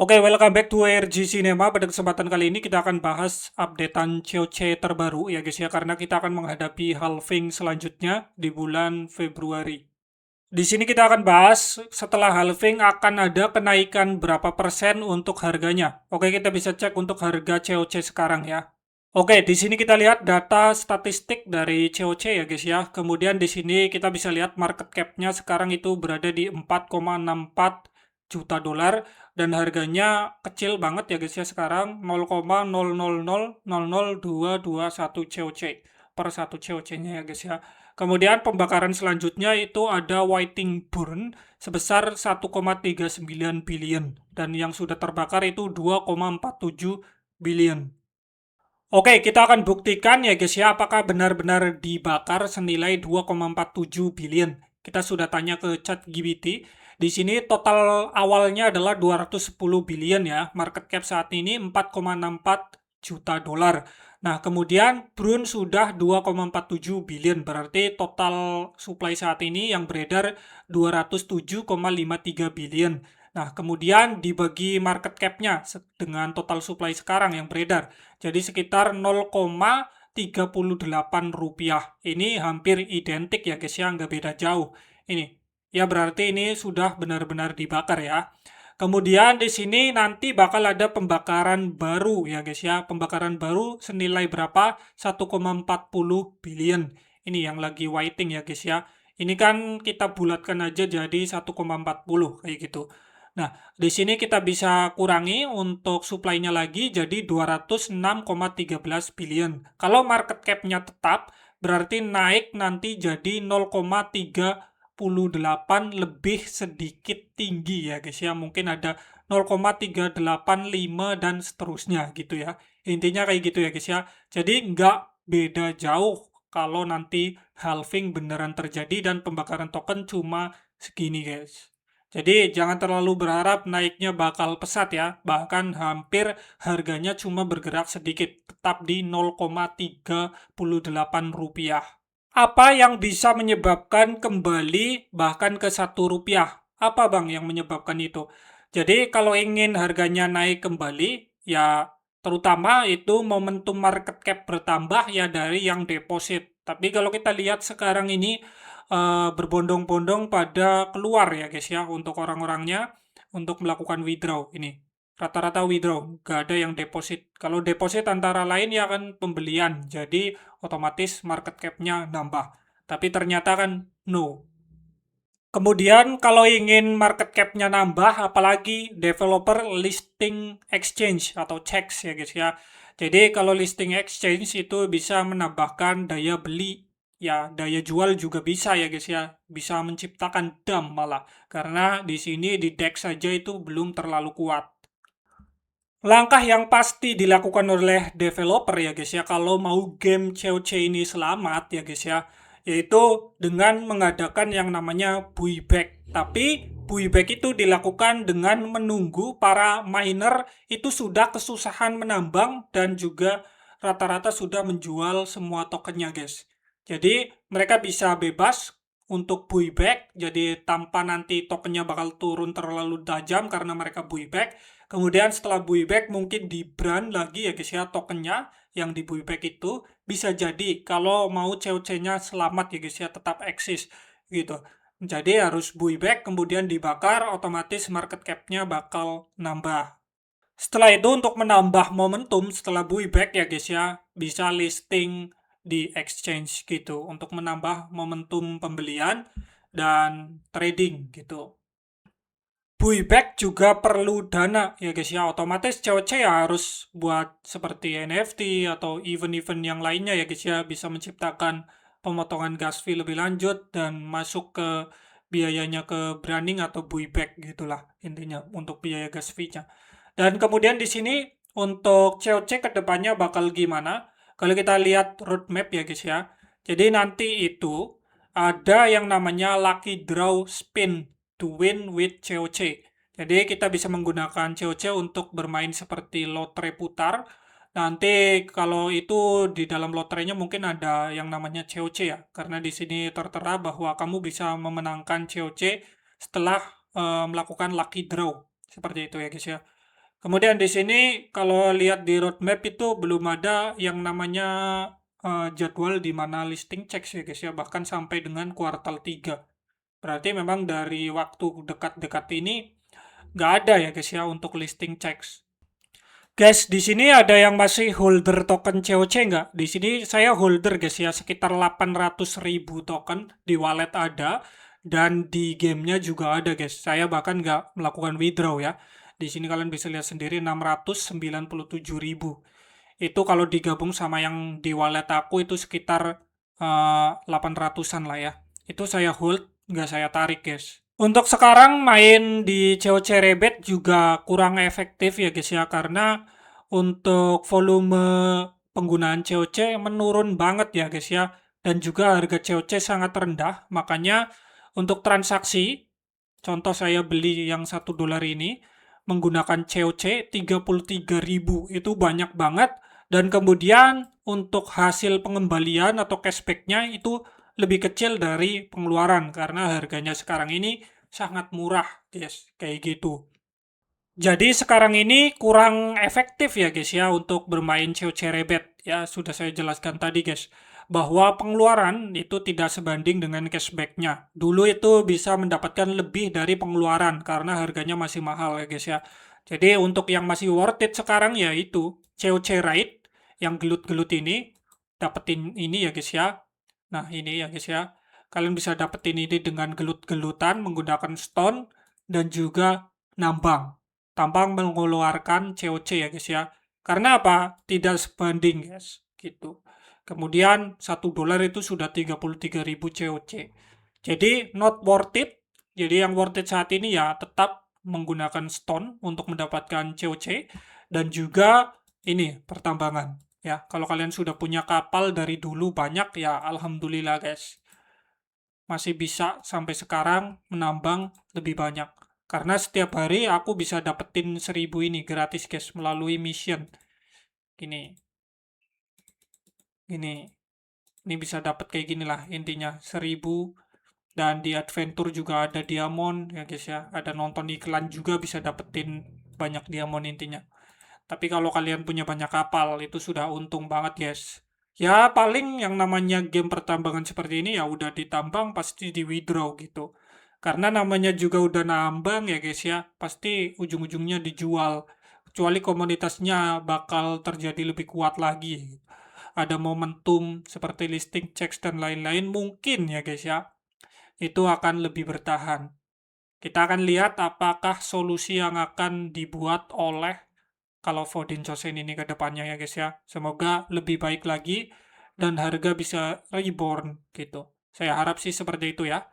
Oke, welcome back to RG Cinema. Pada kesempatan kali ini kita akan bahas updatean COC terbaru ya guys ya, karena kita akan menghadapi halving selanjutnya di bulan Februari. Di sini kita akan bahas setelah halving akan ada kenaikan berapa persen untuk harganya. Oke, kita bisa cek untuk harga COC sekarang ya. Oke, di sini kita lihat data statistik dari COC ya guys ya. Kemudian di sini kita bisa lihat market cap-nya sekarang itu berada di 4,64 juta dolar dan harganya kecil banget ya guys ya sekarang 0,000000221 COC per satu COC-nya ya guys ya. Kemudian pembakaran selanjutnya itu ada Whiting Burn sebesar 1,39 billion dan yang sudah terbakar itu 2,47 billion. Oke, kita akan buktikan ya guys ya, apakah benar-benar dibakar senilai 2,47 billion. Kita sudah tanya ke ChatGPT. Di sini total awalnya adalah 210 billion ya. Market cap saat ini 4,64 juta dolar. Nah, kemudian Brun sudah 2,47 billion. Berarti total supply saat ini yang beredar 207,53 billion. Nah, kemudian dibagi market cap-nya dengan total supply sekarang yang beredar. Jadi sekitar 0,38 rupiah. Ini hampir identik ya guys ya, nggak beda jauh. Ini, ya berarti ini sudah benar-benar dibakar ya. Kemudian di sini nanti bakal ada pembakaran baru ya guys ya. Pembakaran baru senilai berapa? 1,40 billion. Ini yang lagi waiting ya guys ya. Ini kan kita bulatkan aja jadi 1,40 kayak gitu. Nah, di sini kita bisa kurangi untuk supply-nya lagi jadi 206,13 billion. Kalau market cap-nya tetap, berarti naik nanti jadi 0,38 lebih sedikit tinggi ya guys ya. Mungkin ada 0,385 dan seterusnya gitu ya. Intinya kayak gitu ya guys ya. Jadi nggak beda jauh kalau nanti halving beneran terjadi dan pembakaran token cuma segini guys. Jadi jangan terlalu berharap naiknya bakal pesat ya, bahkan hampir harganya cuma bergerak sedikit, tetap di 0,38 rupiah. Apa yang bisa menyebabkan kembali bahkan ke 1 rupiah? Apa bang yang menyebabkan itu? Jadi kalau ingin harganya naik kembali, ya terutama itu momentum market cap bertambah ya dari yang deposit. Tapi kalau kita lihat sekarang ini berbondong-bondong pada keluar ya guys ya untuk orang-orangnya untuk melakukan withdraw ini. Rata-rata withdraw, nggak ada yang deposit. Kalau deposit antara lain ya kan pembelian, jadi otomatis market cap-nya nambah. Tapi ternyata kan no. Kemudian kalau ingin market cap-nya nambah, apalagi developer listing exchange atau CEX ya guys ya. Jadi kalau listing exchange itu bisa menambahkan daya beli, ya daya jual juga bisa ya guys ya. Bisa menciptakan dump malah. Karena di sini di DEX saja itu belum terlalu kuat. Langkah yang pasti dilakukan oleh developer ya guys ya kalau mau game COC ini selamat ya guys ya, yaitu dengan mengadakan yang namanya buyback. Tapi buyback itu dilakukan dengan menunggu para miner itu sudah kesusahan menambang dan juga rata-rata sudah menjual semua tokennya guys. Jadi mereka bisa bebas untuk buyback, jadi tanpa nanti tokennya bakal turun terlalu tajam karena mereka buyback. Kemudian setelah buyback mungkin di brand lagi ya guys ya tokennya yang di buyback itu bisa jadi kalau mau COC-nya selamat ya guys ya tetap eksis gitu. Jadi harus buyback kemudian dibakar otomatis market cap-nya bakal nambah. Setelah itu untuk menambah momentum setelah buyback ya guys ya bisa listing di exchange gitu untuk menambah momentum pembelian dan trading gitu. Buyback juga perlu dana ya guys ya, otomatis COC ya harus buat seperti NFT atau event-event yang lainnya ya guys ya, bisa menciptakan pemotongan gas fee lebih lanjut dan masuk ke biayanya ke branding atau buyback gitulah intinya untuk biaya gas fee-nya. Dan kemudian di sini untuk COC kedepannya bakal gimana? Kalau kita lihat roadmap ya guys ya, jadi nanti itu ada yang namanya lucky draw spin to win with COC. Jadi kita bisa menggunakan COC untuk bermain seperti lotre putar. Nanti kalau itu di dalam lotrenya mungkin ada yang namanya COC ya, karena di sini tertera bahwa kamu bisa memenangkan COC setelah melakukan lucky draw. Seperti itu ya guys ya. Kemudian di sini kalau lihat di roadmap itu belum ada yang namanya jadwal di mana listing checks ya guys ya, bahkan sampai dengan kuartal 3. Berarti memang dari waktu dekat-dekat ini nggak ada ya guys ya untuk listing checks. Guys, di sini ada yang masih holder token COC nggak? Di sini saya holder guys ya, sekitar 800.000 token di wallet ada, dan di gamenya juga ada guys. Saya bahkan nggak melakukan withdraw ya. Di sini kalian bisa lihat sendiri 697.000. Itu kalau digabung sama yang di wallet aku itu sekitar 800-an lah ya. Itu saya hold, nggak saya tarik guys. Untuk sekarang main di COC Rebet juga kurang efektif ya guys ya, karena untuk volume penggunaan COC menurun banget ya guys ya, dan juga harga COC sangat rendah. Makanya untuk transaksi, contoh saya beli yang $1 ini menggunakan COC 33.000 itu banyak banget, dan kemudian untuk hasil pengembalian atau cashbacknya itu lebih kecil dari pengeluaran karena harganya sekarang ini sangat murah guys, kayak gitu. Jadi sekarang ini kurang efektif ya guys ya untuk bermain COC Rebet. Ya sudah saya jelaskan tadi guys, bahwa pengeluaran itu tidak sebanding dengan cashbacknya. Dulu itu bisa mendapatkan lebih dari pengeluaran karena harganya masih mahal ya guys ya. Jadi untuk yang masih worth it sekarang ya itu COC Ride yang gelut-gelut ini, dapetin ini ya guys ya. Nah ini ya guys ya, kalian bisa dapetin ini dengan gelut-gelutan menggunakan stone dan juga nambang tanpa mengeluarkan COC ya guys ya. Karena apa? Tidak sebanding guys, gitu. Kemudian $1 itu sudah 33.000 COC. Jadi not worth it. Jadi yang worth it saat ini ya tetap menggunakan stone untuk mendapatkan COC dan juga ini pertambangan. Ya, kalau kalian sudah punya kapal dari dulu banyak ya alhamdulillah guys. Masih bisa sampai sekarang menambang lebih banyak. Karena setiap hari aku bisa dapetin 1.000 ini gratis guys melalui mission. Gini, gini. Ini bisa dapat kayak gini lah intinya 1.000, dan di adventure juga ada diamond ya guys ya. Ada nonton iklan juga bisa dapetin banyak diamond intinya. Tapi kalau kalian punya banyak kapal itu sudah untung banget guys. Ya paling yang namanya game pertambangan seperti ini ya udah ditambang pasti di withdraw gitu. Karena namanya juga udah nambang ya guys ya, pasti ujung-ujungnya dijual. Kecuali komunitasnya bakal terjadi lebih kuat lagi. Ada momentum seperti listing checks dan lain-lain mungkin ya guys ya. Itu akan lebih bertahan. Kita akan lihat apakah solusi yang akan dibuat oleh kalau Fodin Chosen ini ke depannya ya guys ya. Semoga lebih baik lagi dan harga bisa reborn gitu. Saya harap sih seperti itu ya.